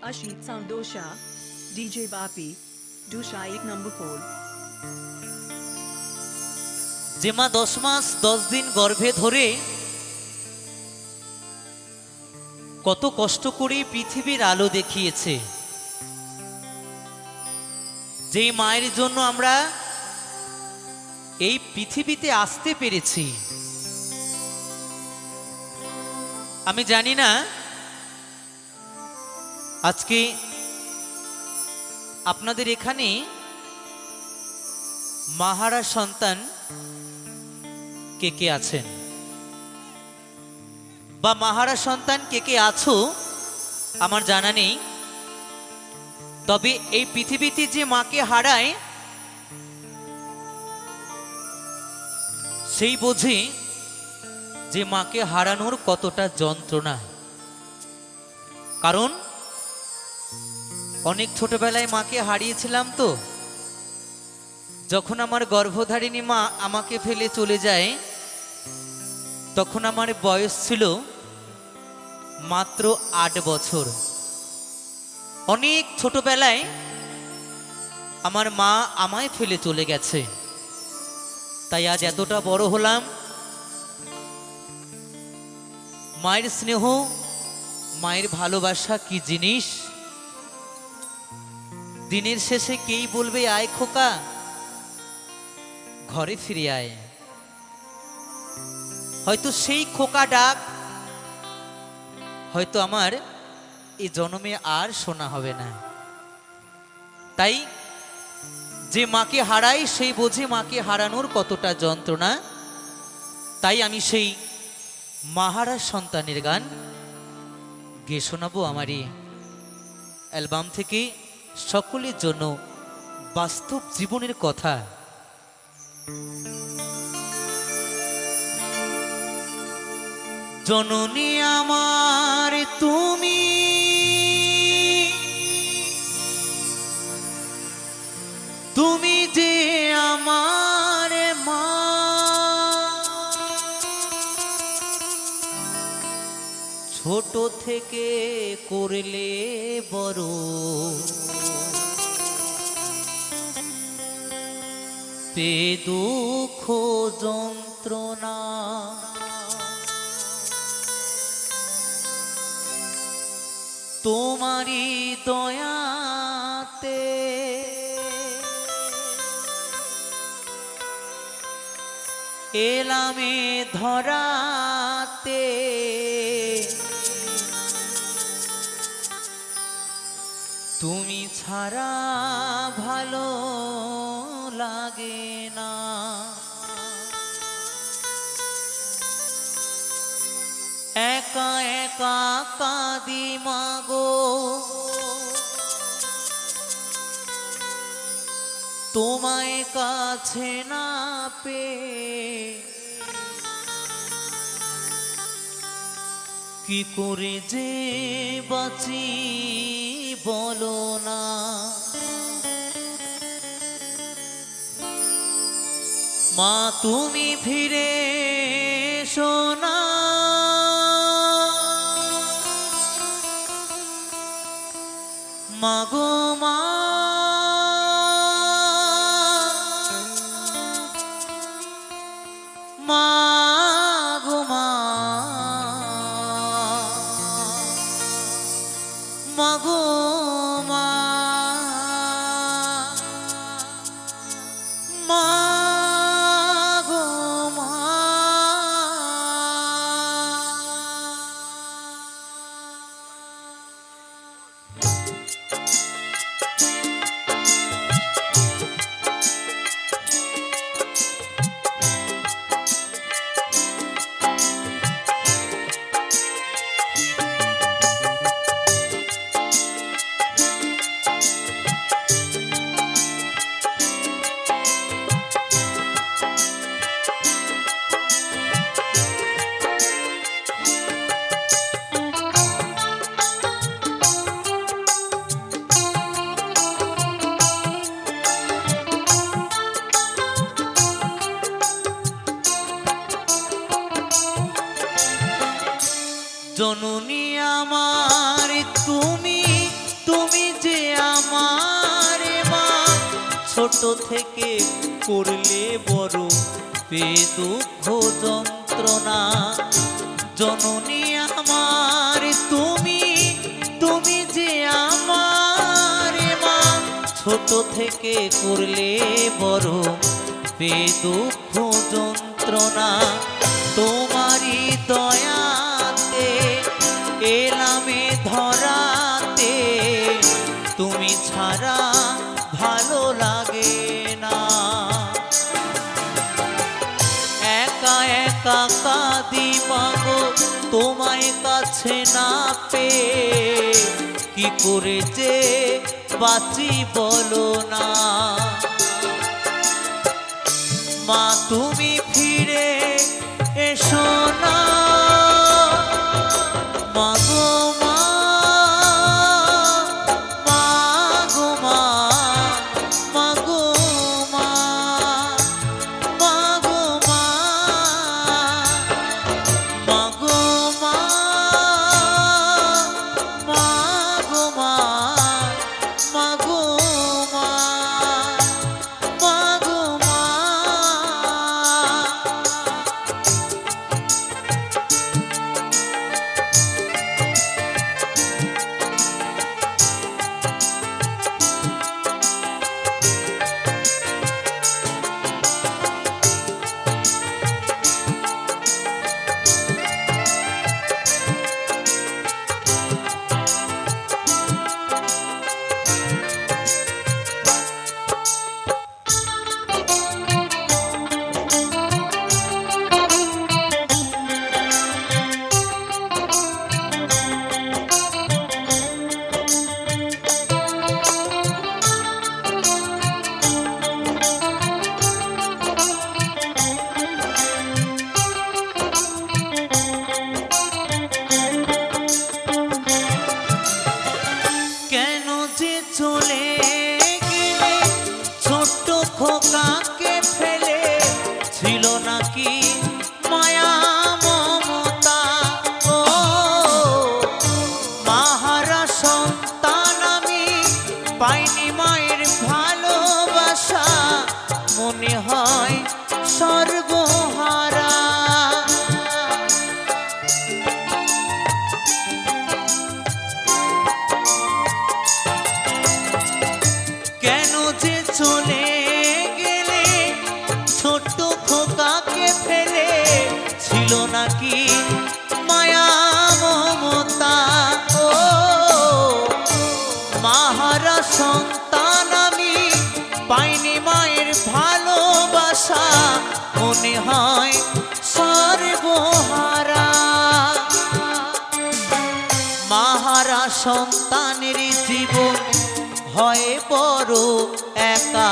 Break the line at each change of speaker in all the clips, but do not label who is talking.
Ashit Soundosha, DJ Bapi, Dusha 1 number 4.
যে মা 10 মাস 10 দিন গর্ভে ধরে কত কষ্ট করে পৃথিবীর আলো দেখিয়েছে, যেই মায়ের জন্য আমরা এই পৃথিবীতে আসতে পেরেছি। আমি জানি না আজকে আপনাদের এখানে মাহারা সন্তান কে কে আছেন বা মাহারা সন্তান কে কে আছো আমার জানা নেই। তবে এই পৃথিবীতে যে মাকে হারায় সেই বোঝে যে মাকে হারানোর কতটা যন্ত্রণা। কারণ অনেক ছোটবেলায় মাকে হারিয়েছিলাম, তো যখন আমার গর্ভধারিণী মা আমাকে ফেলে চলে যায় তখন আমার বয়স ছিল মাত্র 8 বছর। অনেক ছোটবেলায় আমার মা আমায় ফেলে চলে গেছে, তাই আজ এতটা বড় হলাম। মায়ের স্নেহ, মায়ের ভালোবাসা কি জিনিস। দিনের শেষে কেই বলবে আয় খোকা ঘরে ফিরে আয়। হয়তো সেই খোকা ডাক হয়তো আমার এই জন্মে আর শোনা হবে না। তাই যে মাকে হারায় সেই বোঝে মাকে হারানোর কতটা যন্ত্রণা। তাই আমি সেই মাহারা সন্তানের গান গেয়ে শোনাবো আমার এই অ্যালবাম থেকে, সকলের জন্য বাস্তব জীবনের কথা। জননী আমার তুমি, তুমি যে আমার মা, ছোট থেকে করলে বড়, পে দুঃখ যন্ত্রণা, তোমারি দয়াতে এলামে ধরাতে, তুমি ছাড়া ভালো লাগে না। একা একা কাঁদি মাগো, তোমায় কাছে না পেয়ে, কি করে যে বাঁচি বলো না। মা তুমি ফিরে এসো না, মাগো মা, মাগো মা, মাগো মা, মাগো মা। ছোট থেকে করলে বড় পে দুঃখ যন্ত্রণা। জননী আমার তুমি, তুমি যে আমার মা, ছোট থেকে করলে বড় পে দুঃখ যন্ত্রণা। তোমারই দয়াতে এলামে ধরাতে, তুমি ছাড়া ভালো লাগে না। একা একা কাঁদি মাগো তোমায় কাছে না পেয়ে, কি করে যে বাঁচি বলো না। মা তুমি ফিরে এসো না, মাগো মা, মাগো মা, মাগো মা, মাগো মা, মাগো মা, মাগো মা, মাগো মা, মাগো মা। কেন যে চলে গেলে ছোট্ট খোকাকে ফেলে, ছিল নাকি মায়া মমতা। ও মাহারা সন্তান আমি পাইনি মায়ের ভালোবাসা, মনে হয় সর্বহারা। কেন যে চলে গেলে ছোট্ট খোকাকে ফেলে, ছিল নাকি মায়া মমতা। ও মাহারা সন্তান আমি পাইনি মায়ের ভালোবাসা, মনে হয় সর্বহারা। মাহারা সন্তানের জীবন হয় বড় একা,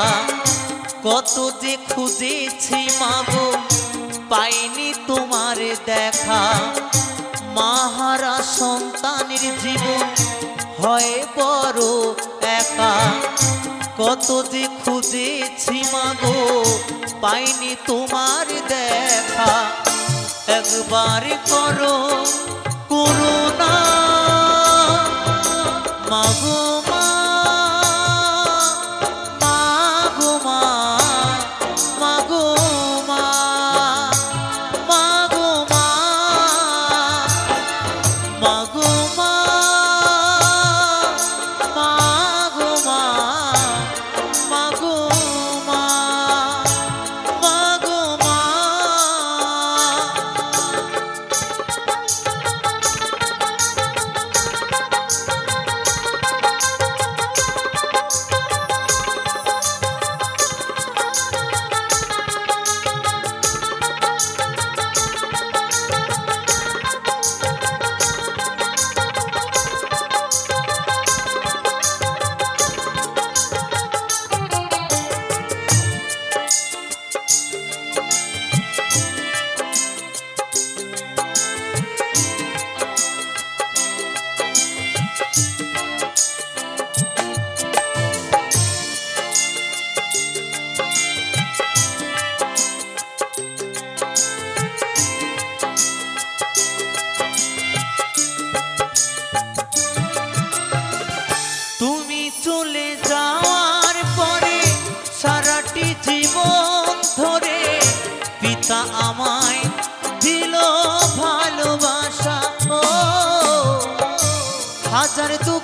কত যে খুঁজেছি মাগো পাইনি তোমার দেখা। মাহারা সন্তানের জীবন হয় বড় একা, কত যে খুঁজেছি মাগো পাইনি তোমার দেখা। একবার করো করুণা মাগো মা, মাগো মা, মাগো মা, মাগো মা, মাগো মা, মাগো মা, মাগো মা, মাগো মা।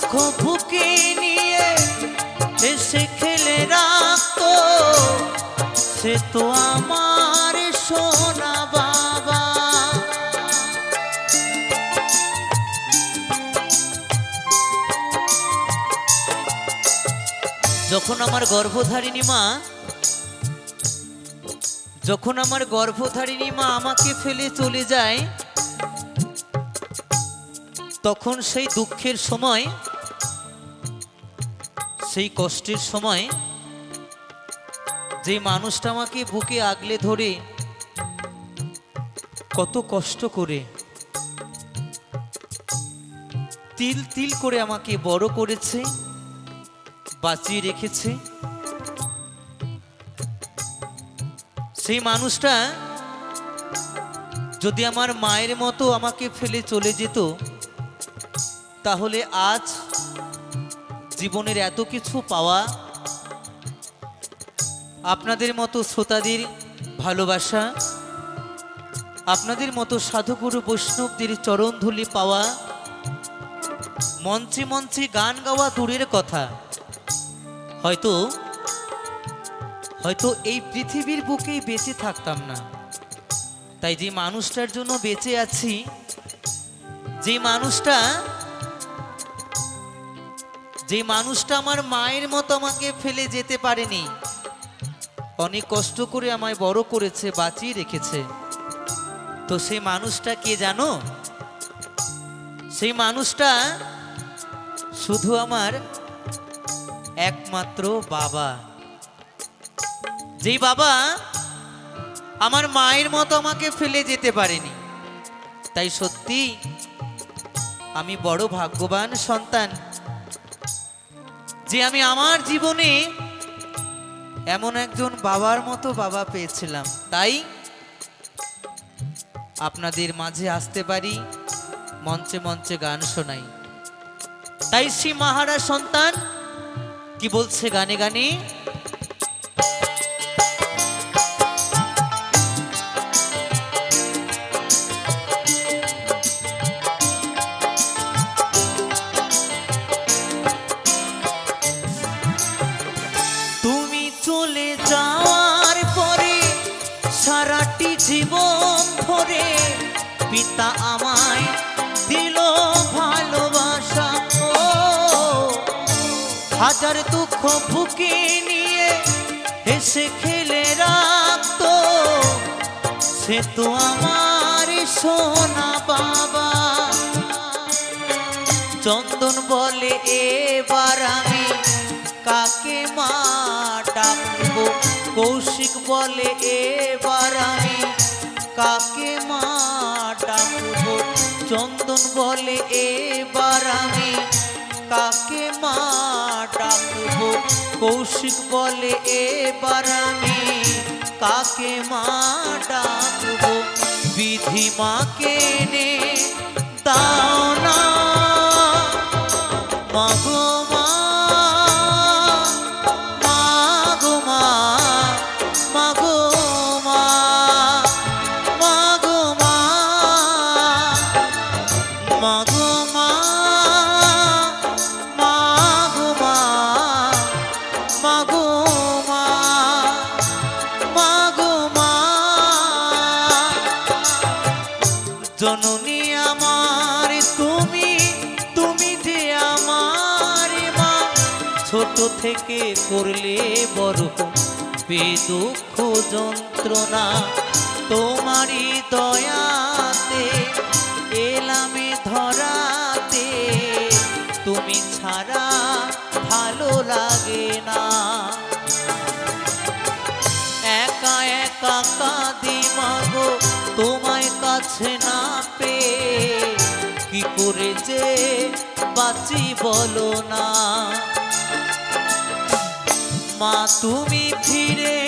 দুঃখ বুকে নিয়ে হেসে খেলে রাখতো, সে তো আমার সোনা বাবা। যখন আমার গর্ভধারিণী মা আমাকে ফেলে চলে যায়, তখন সেই দুঃখের সময়, সেই কষ্টের সময় যে মানুষটা আমাকে বুকে আগলে ধরে কত কষ্ট করে তিল তিল করে আমাকে বড় করেছে, বাঁচিয়ে রেখেছে, সেই মানুষটা যদি আমার মায়ের মতো আমাকে ফেলে চলে যেত, তাহলে আজ জীবনের এত কিছু পাওয়া, আপনাদের মতো শ্রোতাদের ভালোবাসা, আপনাদের মতো সাধুগুরু বৈষ্ণবদের চরণধূলি পাওয়া, মঞ্চে মঞ্চে গান গাওয়া দূরের কথা, হয়তো এই পৃথিবীর বুকেই বেঁচে থাকতাম না। তাই যে মানুষটার জন্য বেঁচে আছি, যে মানুষটা আমার মায়ের মতো আমাকে ফেলে যেতে পারেনি, অনেক কষ্ট করে আমায় বড় করেছে, বাঁচিয়ে রেখেছে, তো সেই মানুষটা কে জানো? সেই মানুষটা শুধু আমার একমাত্র বাবা। যেই বাবা আমার মায়ের মতো আমাকে ফেলে যেতে পারেনি। তাই সত্যি আমি বড় ভাগ্যবান সন্তান যে আমি আমার জীবনে এমন একজন বাবার মতো বাবা পেয়েছিলাম। তাই আপনাদের মাঝে আসতে পারি, মঞ্চে মঞ্চে গান শোনাই। তাই শ্রী মাহারা সন্তান কি বলছে গানে গানে? তুমি চলে যাওয়ার পরে সারাটি জীবন ধরে পিতা আমায় দিল ভালোবাসা, হাজার দুঃখ বুকে নিয়ে হেসে খেলে রাখতো, সে তো আমার সোনা বাবা। চন্দন বলে এবার আমি কাকে মা ডাকবো, কৌশিক বলে এবার আমি কাকে মা ডাকবো, চন্দন বলে এবার আমি কাকে মা ডাকবো, কৌশিক বলে এবার আমি কাকে মা ডাকবো। বিধি মাকে নে দাও না মাগো মা, মাগো মা, মাগো মা, মাগো মা, মাগো মা, মাগো মা, মাগো মা, মাগো মা। জননী আমার তুমি, তুমি যে আমার মা, ছোট থেকে করলে বড় দুঃখ যন্ত্রণা, তোমারই দয়াতে এলামে ধরাতে, তুমি ছাড়া ভালো লাগে না। একা একা কাঁদি মাগো তোমায় কাছে না পেয়ে, কি করে যে বাঁচি বলো না। মা তুমি ফিরে